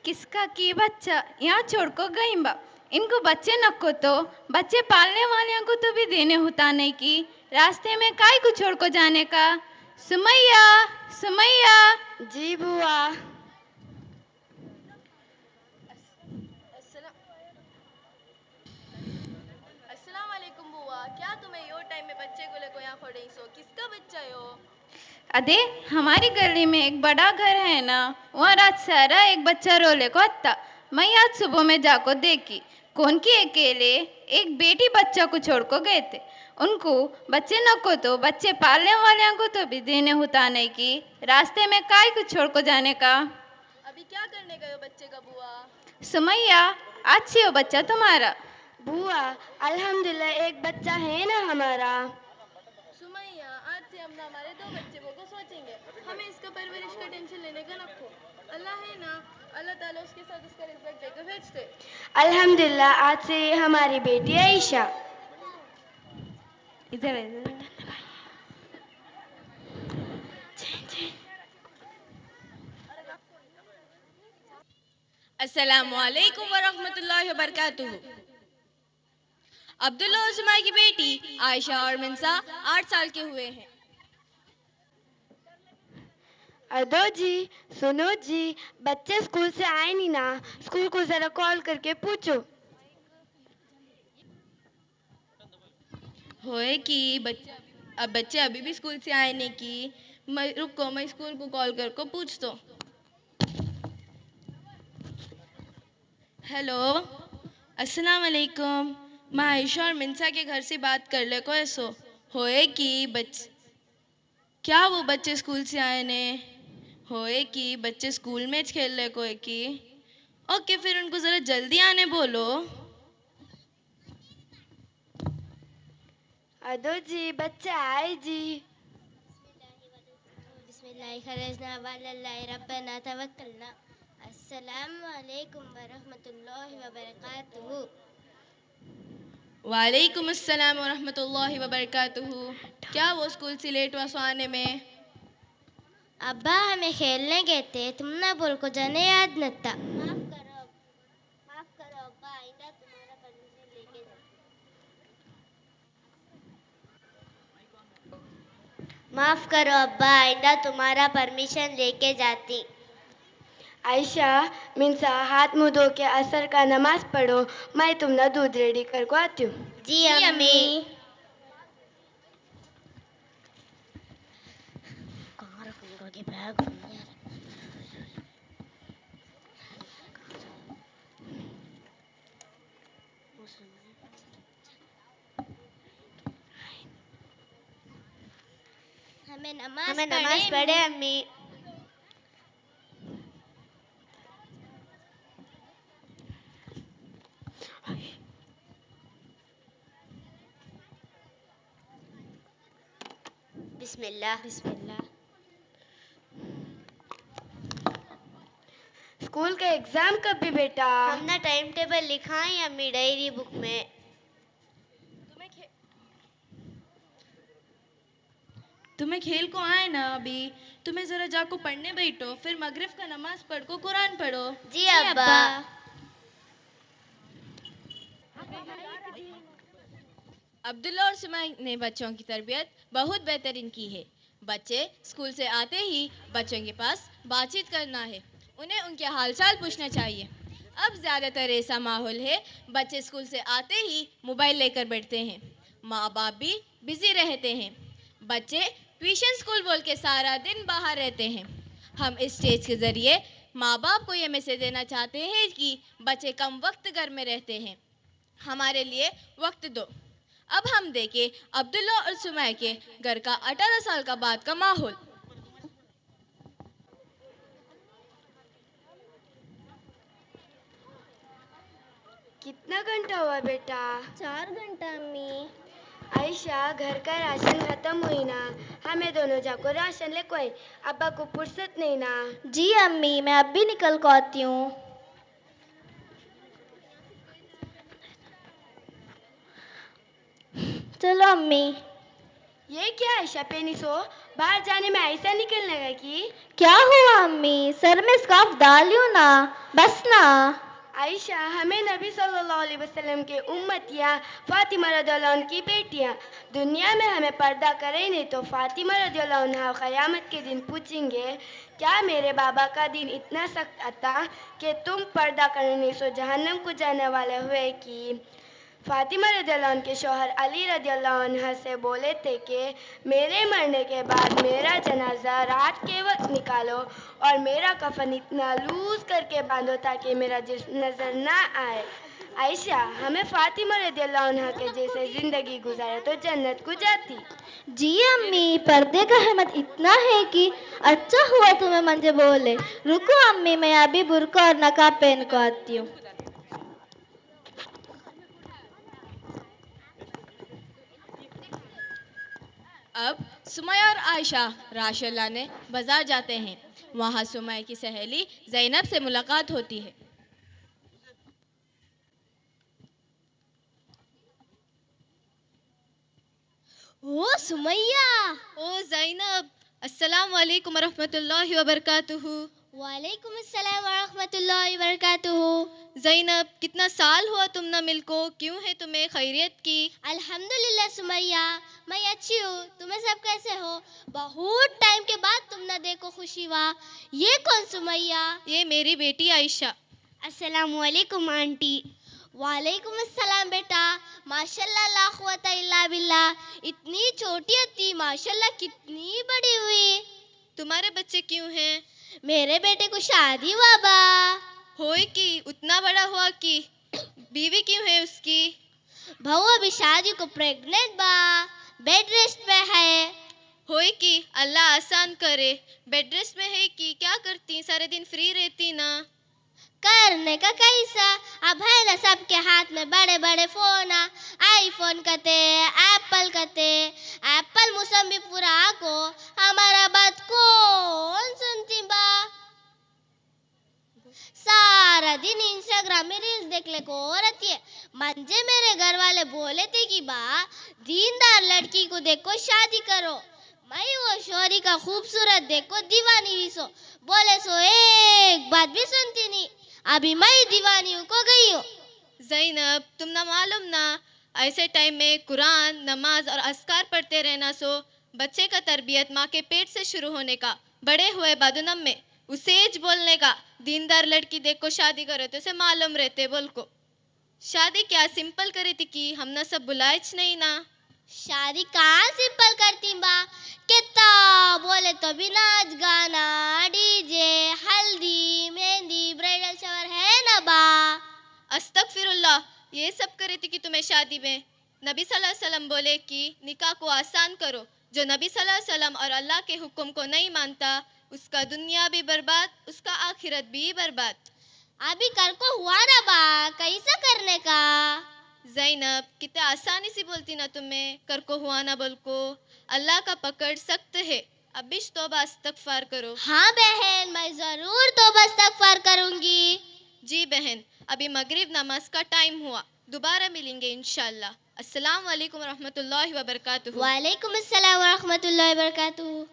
किसका की बच्चा यहाँ छोड़ को गई बा। इनको बच्चे नको तो बच्चे पालने वाले को तो भी देने होता नहीं की रास्ते में काय को छोड़ को जाने का। सुमैया, सुमैया। जी बुआ। अस्सलाम वालेकुम बुआ, क्या तुम्हें यो टाइम में बच्चे को लेको यहाँ खड़े सो? किसका बच्चा है यो? अरे हमारी गली में एक बड़ा घर है ना, वहाँ रात सारा एक बच्चा रोले को आता। मैं आज सुबह में जाको देखी कौन की अकेले एक बेटी बच्चा को छोड़ को गए थे। उनको बच्चे न को तो बच्चे पालने वाले को तो भी देने होता नहीं की रास्ते में काय को छोड़ को जाने का। अभी क्या करने गए हो बच्चे का बुआ? सुमैया, आज से हो बच्चा तुम्हारा। बुआ अल्हम्दुलिल्लाह एक बच्चा है ना हमारा। सुमैया, आज से हम ना हमारे 2 बच्चे को सोचेंगे, हमें इसका परवरिश का टेंशन लेने का रखो। अल्लाह है ना, अल्लाह ताला उसके साथ उसका रिजल्ट देकर भेजते। अल्हम्दुलिल्लाह आज से ये हमारी बेटी आयशा। इधर इधर। अस्सलामुअलैकुम वरहमतुल्लाहि वबरकातुहू। अब्दुल्ला और सुमाई की बेटी आयशा और मिंसा 8 साल के हुए हैं। अदो जी, सुनो जी, बच्चे स्कूल से आए नहीं ना, स्कूल को जरा कॉल करके पूछो। होए कि बच्चे अभी भी स्कूल से आए नहीं की। रुको, मैं स्कूल को कॉल कर को पूछ तो। हेलो, अस्सलाम वालेकुम। मैं आयशा और मिंसा के घर से बात कर ले को ऐसो होए कि क्या वो बच्चे स्कूल से आए ने? होए कि बच्चे स्कूल में खेल ले को है कि ओके, फिर उनको ज़रा जल्दी आने बोलो। अदो जी बच्चे आए जी। बिस्मिल्लाहि खरजना वल्लाहि रब्बना तवक्कलना। अस्सलामु अलैकुम वरहमतुल्लाहि वबरकातुहू। वालेकुम अस्सलाम वरहमतुल्लाहि वबरकातुहू। क्या वो स्कूल से लेट हुआ सो आने में? अब्बा हमें खेलने गए थे, तुम ना बोल को जाने याद न था। माफ करो अब्बा, आइंदा तुम्हारा परमिशन लेके माफ करो अब्बा, आइंदा तुम्हारा परमिशन लेके जाती। आयशा, मिंसा हाथ मुंह धो के असर का नमाज पढ़ो, मैं तुम ना दूध रेडी कर को आती हूँ। जी अम्मी। कहाँ रखूंगा ये बैग? हमें नमाज पढ़े अम्मी। बिस्मिल्लाह बिस्मिल्लाह। स्कूल का एग्जाम कब भी बेटा? हमने टाइम टेबल लिखा है अम्मी डायरी बुक में। तुम्हें खेल को आए ना अभी, तुम्हें ज़रा जाको पढ़ने बैठो, फिर मगरिब का नमाज पढ़ को कुरान पढ़ो। जी अब्बा। अब्दुल्ला और सुमाई ने बच्चों की तरबियत बहुत बेहतरीन की है। बच्चे स्कूल से आते ही बच्चों के पास बातचीत करना है, उन्हें उनके हालचाल पूछना चाहिए। अब ज़्यादातर ऐसा माहौल है, बच्चे स्कूल से आते ही मोबाइल लेकर बैठते हैं। माँ बाप भी बिज़ी रहते हैं। बच्चे ट्यूशन स्कूल बोल के सारा दिन बाहर रहते हैं। हम इस स्टेज के ज़रिए माँ बाप को ये मैसेज देना चाहते हैं कि बच्चे कम वक्त घर में रहते हैं, हमारे लिए वक्त दो। अब हम देखें अब्दुल्ला और सुमैया के घर का 18 साल का बाद का माहौल। कितना घंटा हुआ बेटा? 4 घंटा अम्मी। आयशा, घर का राशन खत्म हुई ना, हमें दोनों जाको राशन ले कोई। अब्बा को फुर्सत नहीं ना। जी अम्मी, मैं अब भी निकल को आती हूँ। चलो अम्मी। ये क्या आयशा पेनिसो, बाहर जाने में ऐसा निकलने लगा कि? क्या हुआ अम्मी? सर में स्कार्फ डालियो ना, बस ना। आयशा, हमें नबी सल्लल्लाहु अलैहि वसल्लम के उम्मतियाँ फातिमा रज़ियल्लाहु अन्हा की बेटियाँ, दुनिया में हमें पर्दा करे नहीं तो फातिमा रज़ियल्लाहु अन्हा क़यामत के दिन पूछेंगे, क्या मेरे बाबा का दिन इतना सख्त था कि तुम पर्दा करने से जहन्नम को जाने वाले हुए? कि फातिमा रज़ियल्लाहु अन्हा के शौहर अली रज़ियल्लाहु अन्हा से बोले थे कि मेरे मरने के बाद मेरा जनाजा रात के वक्त निकालो और मेरा कफन इतना लूज करके बांधो ताकि मेरा जिस्म नज़र ना आए। आयशा, हमें फातिमा रज़ियल्लाहु अन्हा के जैसे ज़िंदगी गुजारे तो जन्नत को जाती। जी अम्मी, पर्दे का अहमत इतना है कि अच्छा हुआ तुम्हें मुझे बोले। रुको अम्मी, मैं अभी बुर्का और नकाब पहन को आती हूँ। अब सुमैया और आयशा राशेद लाने बाजार जाते हैं। वहाँ सुमैया की सहेली ज़ैनब से मुलाकात होती है। ओ सुमैया। ओ ज़ैनब, अस्सलाम वालेकुम रहमतुल्लाहि व बरकातुहू। वालेकुम अस्सलाम व रहमतुल्लाहि व बरकातुहू। ज़ैनब, कितना साल हुआ तुम न मिलको, क्यों है तुम्हें खैरियत की? अल्हम्दुलिल्लाह सुमैया, मैं अच्छी हूँ। तुम्हें सब कैसे हो? बहुत टाइम के बाद तुम न देखो, खुशी हुआ। ये कौन सुमैया? ये मेरी बेटी आयशा। अस्सलाम वालेकुम आंटी। वालेकुम अस्सलाम बेटा। माशाल्लाह ला कुव्वता इल्ला बिल्लाह। इतनी छोटी थी, माशाल्लाह कितनी बड़ी हुई। तुम्हारे बच्चे क्यों हैं? मेरे बेटे को शादी हुआ बा। होए कि उतना बड़ा हुआ कि? बीवी क्यों है उसकी? भाऊ अभी शादी को प्रेग्नेंट बा, बेड रेस्ट पे है। होए कि अल्लाह आसान करे। बेड रेस्ट में है कि क्या करती, सारे दिन फ्री रहती ना? करने का कैसा, अब है ना सबके हाथ में बड़े बड़े फोन। आईफोन कते, एप्पल कते। एप्पल मौसमी पूरा को हमारा बात कौन सुनती बा? सारा दिन इंस्टाग्राम में रील्स देखने को रहती है। मंजे मेरे घर वाले बोले थे कि बा दीनदार लड़की को देखो शादी करो। मैं वो शोरी का खूबसूरत देखो दीवानी हुई सो। बोले सो एक बात भी सुनती नहीं। अभी मैं दीवानी को गई हूँ। ज़ैनब, तुम ना मालूम ना, ऐसे टाइम में कुरान, नमाज और अस्कार पढ़ते रहना सो बच्चे का तरबियत माँ के पेट से शुरू होने का, बड़े हुए बादुनम में उसेज बोलने का। दीनदार लड़की देखो शादी करे तो उसे मालूम रहते बोल को। शादी क्या सिंपल करे थी कि हम ना सब बुलाए नहीं ना। शादी कहाँ सिंपल करती बा? कितना बोले तो भी नाच गाना, डीजे, हल्दी, मेहंदी, ब्राइडल शावर है ना बा। अस्तगफिरुल्लाह, ये सब करे थी कि तुम्हें शादी में? नबी सल्लल्लाहु अलैहि वसल्लम बोले कि निकाह को आसान करो। जो नबी सल्लल्लाहु अलैहि वसल्लम और अल्लाह के हुक्म को नहीं मानता, उसका दुनिया भी बर्बाद, उसका आखिरत भी बर्बाद। अभी कर को हुआ ना बा, कैसा करने का? ज़ैनब, कितने आसानी से बोलती ना तुम्हें कर को हुआ ना बोल को। अल्लाह का पकड़ सख्त है। अब भी तौबा इस्तगफार करो। हाँ बहन, मैं जरूर तौबा इस्तगफार करूंगी। जी बहन, अभी मगरिब नमाज का टाइम हुआ, दोबारा मिलेंगे इंशाल्लाह। अस्सलाम वालेकुम रहमतुल्लाहि व बरकातुहू। वालेकुम अस्सलाम व रहमतुल्लाहि व बरकातुहू।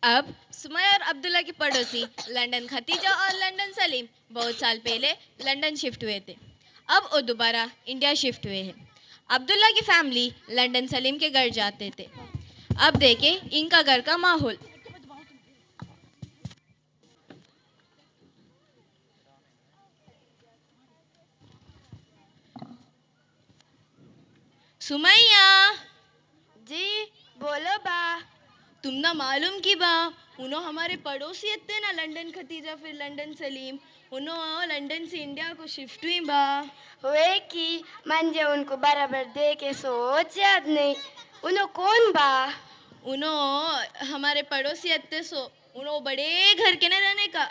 अब सुमैया और अब्दुल्ला की पड़ोसी लंदन खतीजा और लंदन सलीम बहुत साल पहले लंदन शिफ्ट हुए थे। अब वो दोबारा इंडिया शिफ्ट हुए हैं। अब्दुल्ला की फैमिली लंदन सलीम के घर जाते थे। अब देखें इनका घर का माहौल। सुमैया जी बोलो बा। तुम ना मालूम की बा, उन्हों हमारे पड़ोसी थे ना लंदन खतीजा फिर लंदन सलीम, उन्हों लंदन से इंडिया को शिफ्ट हुई बा। हुए कि मंजे उनको बराबर दे के सोच याद नहीं। उन्हों कौन बा? उन्हों हमारे पड़ोसी थे सो, उन्हों बड़े घर के न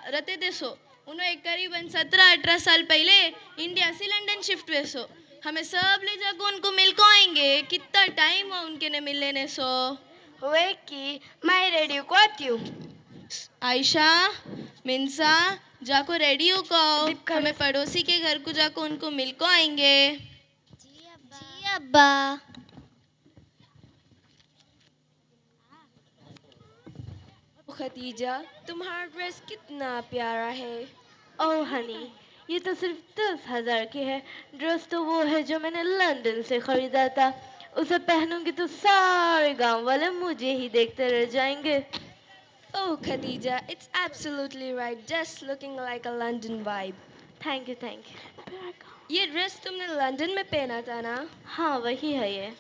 रहते थे सो। उन्हों एक करीबन 17-18 साल पहले इंडिया से लंदन शिफ्ट हुए सो। हमें सब ले जाकर उनको मिल को आएंगे। कितना टाइम हुआ उनके ने मिलने ने सो। हुए कि मैं रेडियो को आती हूँ। आयशा, मिंसा, जाको रेडी हो जाओ, हमें पड़ोसी के घर को जाको उनको मिल को आएंगे। जी अब्बा। खदीजा, तुम्हारा ड्रेस कितना प्यारा है। ओह हनी, ये तो सिर्फ 10,000 की है। ड्रेस तो वो है जो मैंने लंदन से खरीदा था। उसे पहनूंगी तो सारे गांव वाले मुझे ही देखते रह जाएंगे। Oh, Khadija, it's absolutely right. Just looking like a London vibe. Thank you thank you. ये ड्रेस तुमने लंदन में पहना था ना? हाँ वही है ये।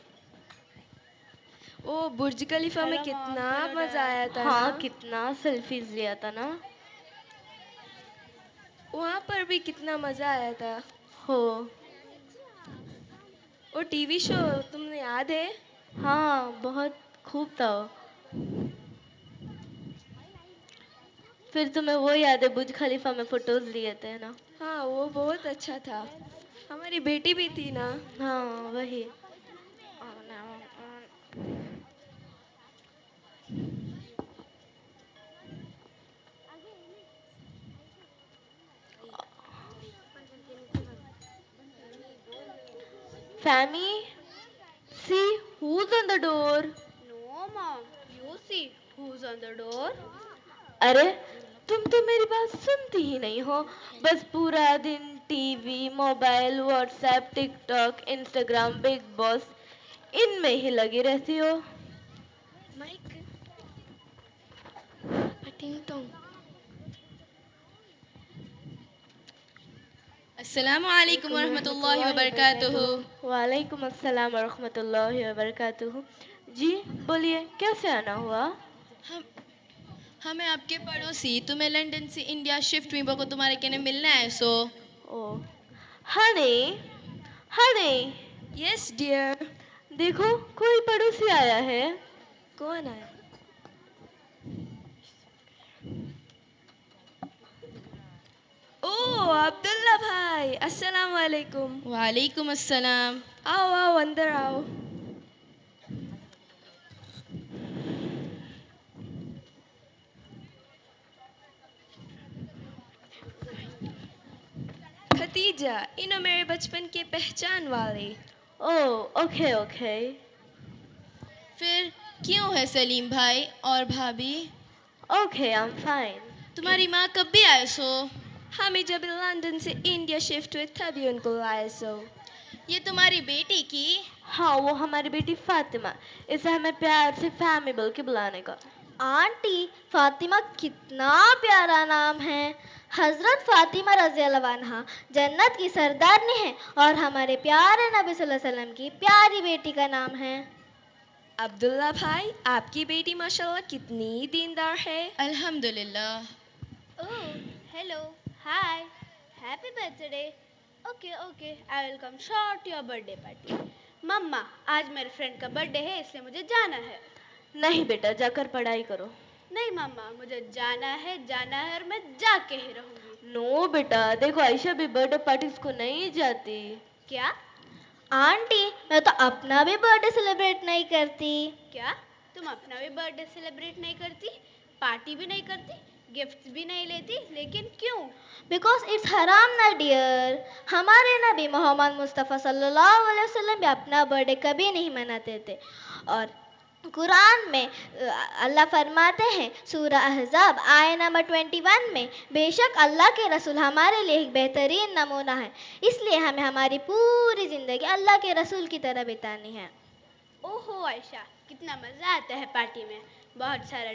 ओ, बुर्ज खलीफा में कितना मजा आया था हाँ ना? कितना सेल्फीज लिया था ना। वहाँ पर भी कितना मजा आया था। हो। वो टीवी शो तुमने याद है? हाँ बहुत खूब था वो। फिर तुम्हें वो याद है बुर्ज खलीफा में फोटोज लिए थे ना। हाँ, वो बहुत अच्छा था। हमारी बेटी भी थी ना। हाँ वही। Fammy, see who's on the door? No, mom. You see who's on the door? अरे तुम तो मेरी बात सुनती ही नहीं हो। बस पूरा दिन TV, mobile, WhatsApp, TikTok, Instagram, big boss इनमें ही लगी रहती हो। माइक। अस्सलामु अलैकुम वरहमतुल्लाहि वबरकातुहू। वालेकुम अस्सलाम वरहमतुल्लाहि वबरकातुहू। जी बोलिए, कैसे आना हुआ? हमें आपके पड़ोसी तुम्हें लंदन से इंडिया शिफ्ट हुई को तुम्हारे कहने मिलना है सो। ओ हनी, हनी यस डियर। देखो कोई पड़ोसी आया है। कौन आया? ओ, अब्दुल्ला भाई, अस्सलाम वालेकुम। वालेकुम अस्सलाम। आओ आओ, अंदर आओ। खतीजा, इन्हों मेरे बचपन के पहचान वाले। Oh okay okay. फिर क्यों है सलीम भाई और भाभी? Okay I am fine. तुम्हारी माँ कब भी आए सो? हमें जब लंदन से इंडिया शिफ्ट हुए तभी उनको लाए सो। ये तुम्हारी बेटी की? हाँ वो हमारी बेटी फातिमा। इसे हमें प्यार से फैमी बोल के बुलाने का। आंटी, फातिमा कितना प्यारा नाम है। हजरत फातिमा रज़ी अल्लाह अन्हा जन्नत की सरदारनी है और हमारे प्यारे नबी सल्लल्लाहु अलैहि वसल्लम की प्यारी बेटी का नाम है। अब्दुल्ला भाई, आपकी बेटी माशाल्लाह कितनी दीनदार है। अल्हम्दुलिल्लाह। Oh, hello. Hi. Happy birthday. Okay, I will come short your birthday party. मम्मा, आज मेरे फ्रेंड का बर्थडे है इसलिए मुझे जाना है। नहीं बेटा, जाकर पढ़ाई करो। नहीं मम्मा, मुझे जाना है और मैं जाके ही रहूंगी। नो बेटा, देखो आयशा भी बर्थडे पार्टीज को नहीं जाती। क्या? आंटी, मैं तो अपना भी बर्थडे सेलिब्रेट नहीं करती। क्या तुम अपना भी बर्थडे सेलिब्रेट नहीं करती, पार्टी भी नहीं करती, गिफ्ट्स भी नहीं लेती, लेकिन क्यों? बिकॉज इट्स हराम ना डियर। हमारे नबी मोहम्मद मुस्तफ़ा सल्लल्लाहु अलैहि वसल्लम भी अपना बर्थडे कभी नहीं मनाते थे। और कुरान में अल्लाह फरमाते हैं सूरह अहज़ाब आया नंबर 21 में, बेशक अल्लाह के रसूल हमारे लिए एक बेहतरीन नमूना है, इसलिए हमें हमारी पूरी ज़िंदगी अल्लाह के रसूल की तरह बितानी है। ओहो आयशा, कितना मज़ा आता है पार्टी में। बहुत सारा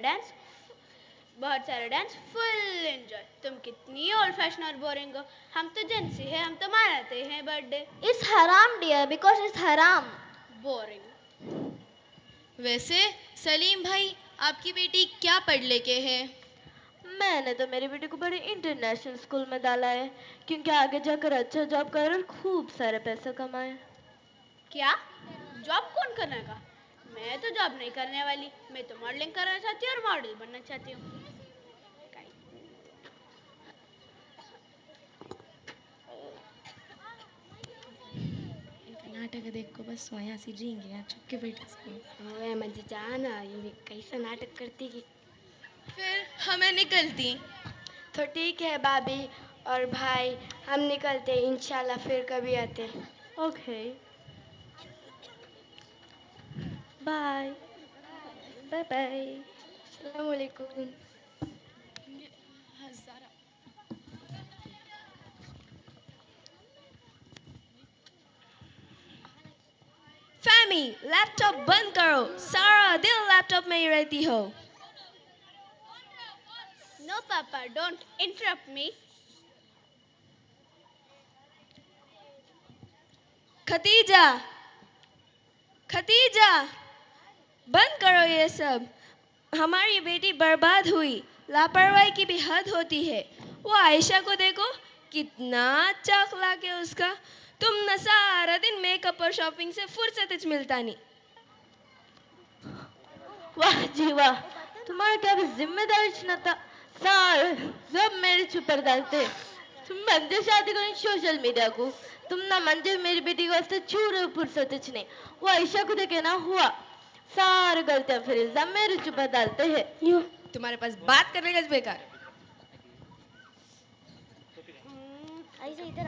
डांस, फुल एंजॉय। तुम कितनी ओल्ड फैशन और बोरिंग हो। हम तो जेंसी है, हम तो मनाते हैं बर्थडे। इट्स हराम डियर, बिकॉज इट्स हराम। बोरिंग। वैसे सलीम भाई, आपकी बेटी क्या पढ़ लेके है? मैंने तो मेरी बेटी को बड़े इंटरनेशनल स्कूल में डाला है, क्योंकि आगे जाकर अच्छा जॉब कर और खूब सारे पैसे कमाए। क्या? जॉब कौन करेगा? मैं तो जॉब नहीं करने वाली। मैं तो मॉडलिंग करना चाहती हूँ और मॉडल बनना चाहती हूँ। नाटक देख को बस वहाँ से जीएंगे, यहाँ छुप के बैठे। ओए मजे जाना, ये कैसा नाटक करती कि। फिर हमें निकलती। तो ठीक है भाभी और भाई, हम निकलते हैं, इंशाल्लाह फिर कभी आते हैं। Okay, bye bye bye. अस्सलाम वालेकुम। फैमी, लैपटॉप बंद करो। सारा दिन लैपटॉप में ही रहती हो। No, Papa, don't interrupt me. Khatija, Khatija, बंद करो ये सब। हमारी बेटी बर्बाद हुई। लापरवाही की भी हद होती है। वो आयशा को देखो, कितना अच्छा अखलाक है उसका। तुम न सारा दिन मेकअप और शॉपिंग से फुर्सत मिलता नहीं। वाह जी वाह, तुम्हारा क्या भी जिम्मेदारी न था। सार सब मेरे ऊपर डालते। तुम मंजे शादी करें सोशल मीडिया को। तुम ना मंजे मेरी बेटी को वास्ते छूरे फुर्सत नहीं। वो आयशा को देखे ना हुआ। सारे गलतियां फिर इल्जाम मेरे ऊपर डालते हैं। यो, तुम्हारे पास बात करने का बेकार।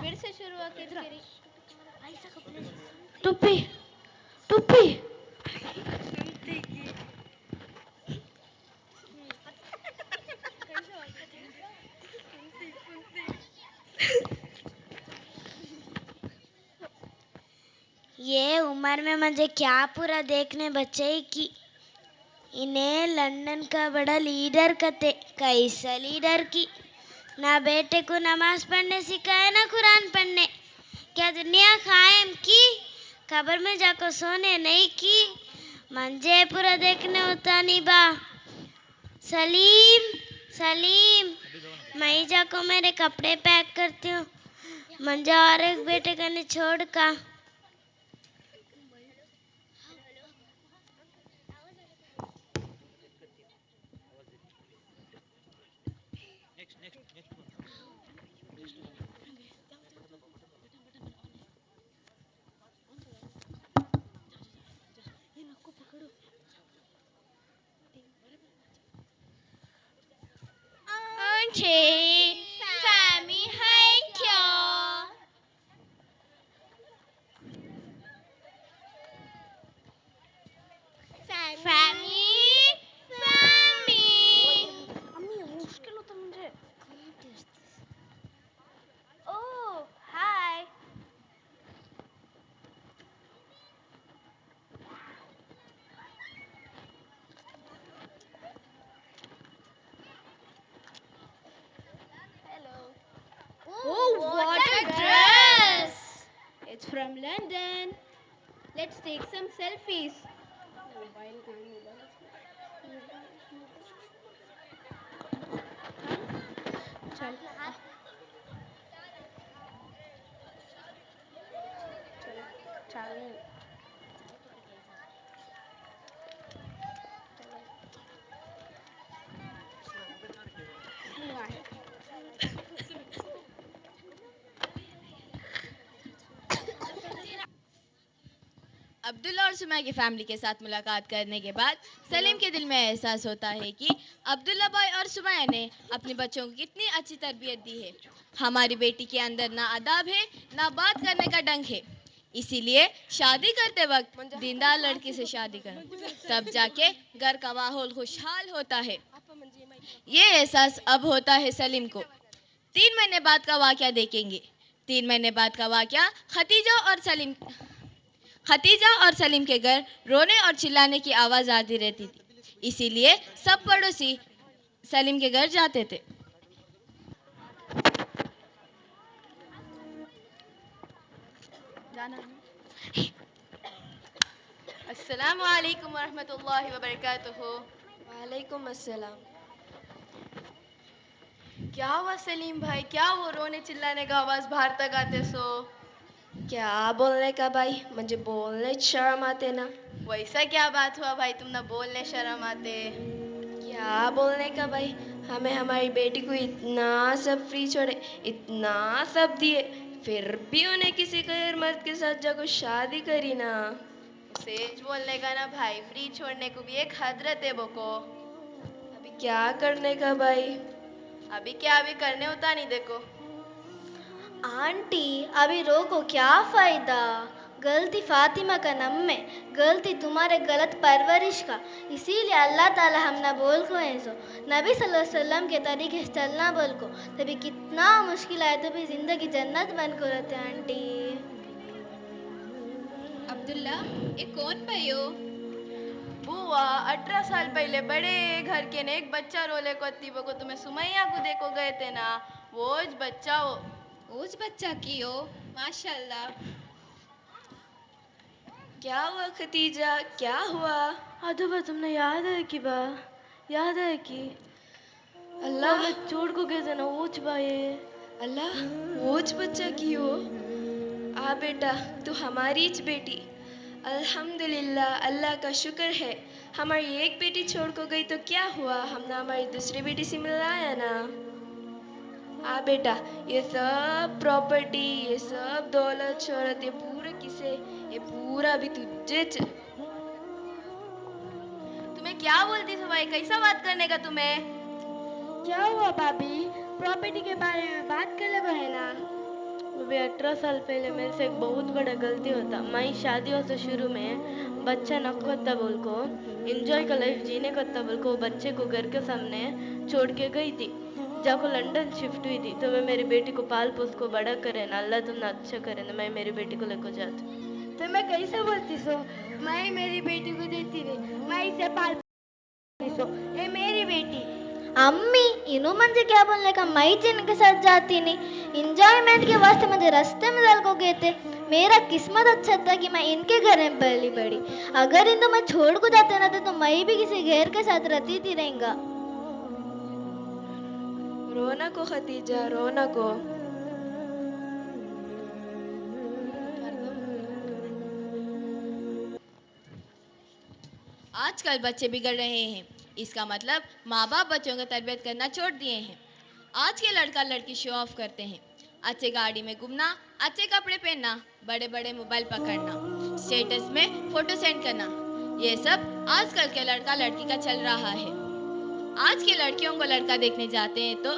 फिर से शुरुआत करी। टुप्पी टुप्पी। ये उम्र में मुझे क्या पूरा देखने बच्चे की। इन्हें लंदन का बड़ा लीडर कहते। कैसा लीडर की ना बेटे को नमाज पढ़ने सिखाया ना कुरान पढ़ने। क्या दुनिया कायम की, कब्र में जाकर सोने नहीं की। मंजे पूरा देखने होता नहीं बा। सलीम सलीम, मैं जाको मेरे कपड़े पैक करती हूँ। मंजा और एक बेटे करने छोड़ का। फैमी है क्या? फैमी फैमी। मुश्किल होता मुझे। ओह हाय। Oh, what a dress! It's from London. Let's take some selfies. Abdullah और सुमैया की फैमिली के साथ मुलाकात करने के बाद सलीम के दिल में एहसास होता है कि अब्दुल्ला भाई और सुमैया ने अपने बच्चों को कितनी अच्छी तरबियत दी है। हमारी बेटी के अंदर ना अदाब है ना बात करने का ढंग है, इसीलिए शादी करते वक्त दीनदार लड़की से शादी करें, तब जाके घर का माहौल खुशहाल होता है। ये एहसास अब होता है सलीम को। 3 महीने बाद का वाक़या देखेंगे। 3 महीने बाद का वाक़या खतीजा और सलीम के घर रोने और चिल्लाने की आवाज़ आती रहती थी, इसीलिए सब पड़ोसी सलीम के घर जाते थे। अस्सलामु अलैकुम वरहमतुल्लाहि वबरकातुहू। वालेकुम अस्सलाम। क्या हुआ सलीम भाई, क्या वो रोने चिल्लाने का आवाज़ बाहर तक आते सो? क्या बोलने का भाई, मुझे बोलने शर्म आते ना। वैसा क्या बात हुआ भाई, तुम ना बोलने शर्म आते? क्या बोलने का भाई, हमें हमारी बेटी को इतना सब फ्री छोड़े, इतना सब दिए, फिर भी उन्हें किसी गैर मर्द के साथ जाकर शादी करी ना। सेज बोलने का ना भाई, फ्री छोड़ने को भी एक हदरत है बोको। अभी क्या करने का भाई? अभी क्या अभी करने होता नहीं देखो। आंटी अभी रोको, क्या फ़ायदा? गलती फातिमा का नम में, गलती तुम्हारे गलत परवरिश का। इसीलिए अल्लाह ताला हमने बोल को ऐसो नबी सल्लल्लाहु अलैहि वसल्लम के तरीके से चलना बोल को, तभी कितना मुश्किल आए तो भी ज़िंदगी जन्नत बन को रहते आंटी। अब्दुल्ला, ये कौन भयो? बुआ 18 साल पहले बड़े घर के ने एक बच्चा रोले को अतीबो को तुम्हें सुमैया को देखो गए थे ना, वो बच्चा हो। उस बच्चा की हो, माशाल्लाह। क्या हुआ खतीजा, क्या हुआ? अदबा तुमने याद है कि बा, याद है कि अल्लाह मैं छोड़ को गए थे ना वो बा ये। अल्लाह, वोज बच्चा की हो। आ बेटा, तू हमारी ज बेटी। अल्हम्दुलिल्लाह, अल्लाह का शुक्र है। हमारी एक बेटी छोड़ को गई तो क्या हुआ, हमने हमारी दूसरी बेटी से मिलाया ना। आ बेटा, ये सब प्रॉपर्टी, ये सब दौलत शोहरत, ये पूरा किसे, ये पूरा भी तुझे तुम्हें क्या बोलती सुबाई, कैसा बात करने का तुम्हें? क्या हुआ भाभी? प्रॉपर्टी के बारे में बात कर ले बहना। अभी 18 साल पहले मेरे से एक बहुत बड़ा गलती होता। मैं शादियों से शुरू में बच्चा नखोता बोल को, इंजॉय का लाइफ जीने को बोल को, बच्चे को घर के सामने छोड़ के गई थी। जब को लंदन शिफ्ट हुई थी तो मैं मेरी बेटी को पाल पोस को बड़ा करे ना, अल्लाह तुमने अच्छा करे ना, मैं मेरी बेटी को लेकर जाती। तो मैं कैसे बोलती सो? मैं मेरी बेटी को देती नहीं, मैं इसे पाल सो, ये मेरी बेटी। अम्मी इन्हों मुझे क्या बोलने का, मैं जिनके साथ जाती नहीं। इंजॉयमेंट के वास्ते मुझे रास्ते में डाल को गए थे। मेरा किस्मत अच्छा था कि मैं इनके घर में पली पड़ी। अगर इनको मैं छोड़ को जाते ना थे तो मैं भी किसी गैर के साथ रहती थी रहेगा। रोना को खतीजा, रोना को। आजकल बच्चे बिगड़ रहे हैं, इसका मतलब माँ बाप बच्चों को तरबियत करना छोड़ दिए हैं। आज के लड़का लड़की शो ऑफ करते हैं, अच्छे गाड़ी में घूमना, अच्छे कपड़े पहनना, बड़े बड़े मोबाइल पकड़ना, स्टेटस में फोटो सेंड करना, ये सब आजकल के लड़का लड़की का चल रहा है। आज के लड़कियों को लड़का देखने जाते हैं तो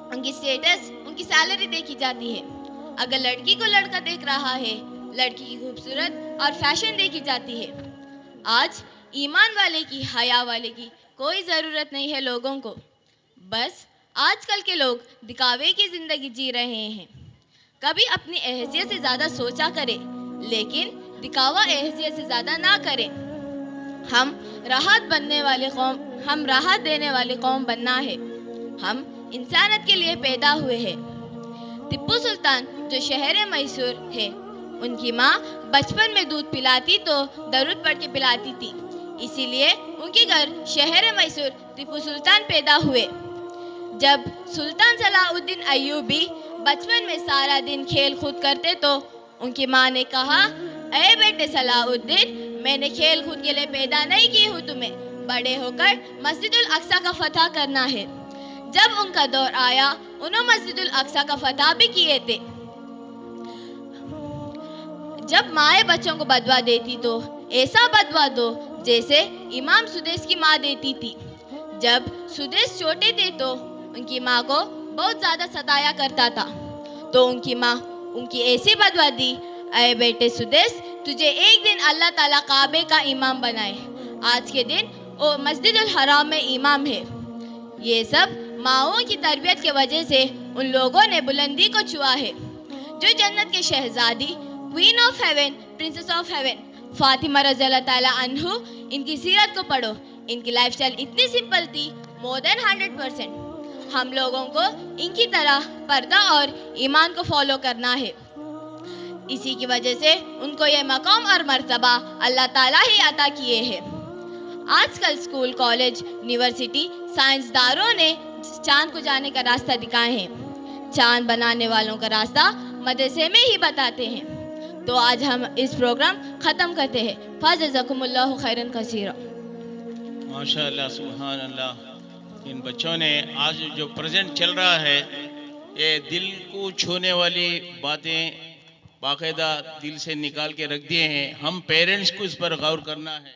उनकी स्टेटस, उनकी सैलरी देखी जाती है। अगर लड़की को लड़का देख रहा है, लड़की की खूबसूरत और फैशन देखी जाती है। आज ईमान वाले की, हया वाले की कोई ज़रूरत नहीं है लोगों को। बस आजकल के लोग दिखावे की ज़िंदगी जी रहे हैं। कभी अपनी अहसियत से ज़्यादा सोचा करें, लेकिन दिखावा अहसियत से ज़्यादा ना करें। हम राहत देने वाली कौम बनना है। हम इंसानियत के लिए पैदा हुए हैं। टिप्पू सुल्तान जो शहर मैसूर है, उनकी माँ बचपन में दूध पिलाती तो दरूद पढ़ के पिलाती थी, इसीलिए उनके घर शहर मैसूर टिप्पू सुल्तान पैदा हुए। जब सुल्तान सलाउद्दीन अय्यूबी बचपन में सारा दिन खेल कूद करते तो उनकी माँ ने कहा, अरे बेटे सलाउद्दीन, मैंने खेल कूद के लिए पैदा नहीं की हूँ, तुम्हें बड़े होकर मस्जिदुल अक्सा का फतह करना है। जब उनका दौर आया, उन्होंने मस्जिदुल अक्सा का फतह भी किए थे। जब माए बच्चों को बदवा देती तो ऐसा बदवा दो जैसे इमाम सुदेश की माँ देती थी। जब सुदेश छोटे थे तो उनकी माँ को बहुत ज़्यादा सताया करता था, तो उनकी माँ उनकी ऐसी बदवा दी, अरे बेटे सुदेश, तुझे एक दिन अल्लाह ताला काबे का इमाम बनाए। आज के दिन वो मस्जिदुल हराम में इमाम है। ये सब माओं की तरबियत के वजह से उन लोगों ने बुलंदी को छुआ है। जो जन्नत के शहजादी, queen of haven, princess of haven Fatima रज़ियल्लाहु ताला अन्हु, इनकी सीरत को पढ़ो। इनकी लाइफस्टाइल इतनी सिंपल थी, मोर देन 100%। हम लोगों को इनकी तरह पर्दा और ईमान को फॉलो करना है। इसी की वजह से उनको ये मकाम और मर्तबा अल्लाह ताला ही अता किए हैं। आजकल स्कूल, कॉलेज, यूनिवर्सिटी, साइंसदानों ने चांद को जाने का रास्ता दिखाए हैं। चांद बनाने वालों का रास्ता मदरसे में ही बताते हैं। तो आज हम इस प्रोग्राम ख़त्म करते हैं। फ़जज़ाकुमुल्लाहु खैरन कसीरा। माशाअल्लाह, सुभान अल्लाह। इन बच्चों ने आज जो प्रेजेंट चल रहा है, ये दिल को छूने वाली बातें बाकायदा दिल से निकाल के रख दिए हैं। हम पेरेंट्स को इस पर गौर करना है।